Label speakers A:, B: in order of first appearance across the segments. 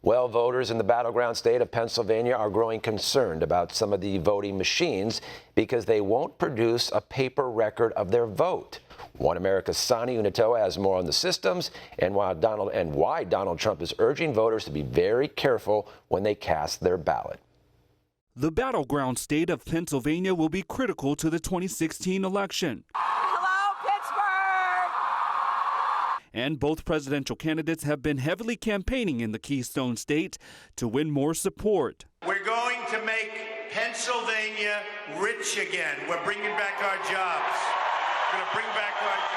A: Well, voters in the battleground state of Pennsylvania are growing concerned about some of the voting machines because they won't produce a paper record of their vote. One America's Sani Unutoa has more on the systems and why Donald Trump is urging voters to be very careful when they cast their ballot.
B: The battleground state of Pennsylvania will be critical to the 2016 election. And both presidential candidates have been heavily campaigning in the Keystone State to win more support.
C: We're going to make Pennsylvania rich again. We're bringing back our jobs. We're going to bring back our jobs.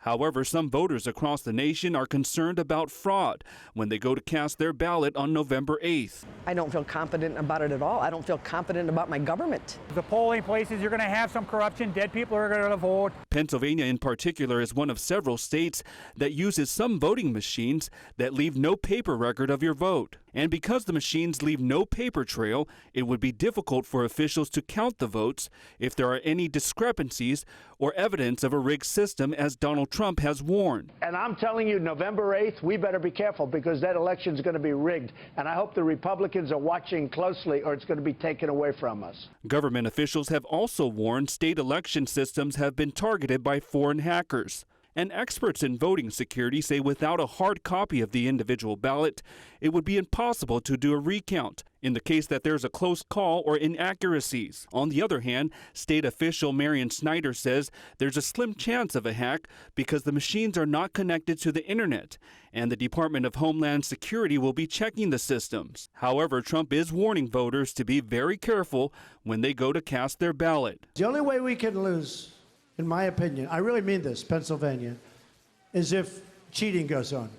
B: However, some voters across the nation are concerned about fraud when they go to cast their ballot on November 8th.
D: I don't feel confident about it at all. I don't feel confident about my government.
E: The polling places, you're going to have some corruption. Dead people are going to vote.
B: Pennsylvania in particular is one of several states that uses some voting machines that leave no paper record of your vote. And because the machines leave no paper trail, it would be difficult for officials to count the votes if there are any discrepancies or evidence of a rigged system, as Donald Trump has warned.
F: And I'm telling you, November 8th, we better be careful because that election is going to be rigged. And I hope the Republicans are watching closely or it's going to be taken away from us.
B: Government officials have also warned state election systems have been targeted by foreign hackers. And experts in voting security say without a hard copy of the individual ballot, it would be impossible to do a recount in the case that there's a close call or inaccuracies. On the other hand, state official Marion Snyder says there's a slim chance of a hack because the machines are not connected to the internet, and the Department of Homeland Security will be checking the systems. However, Trump is warning voters to be very careful when they go to cast their ballot.
G: The only way we can lose, in my opinion, I really mean this, Pennsylvania, is if cheating goes on.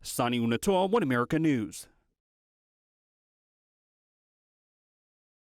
B: Sani Unutoa, One America News.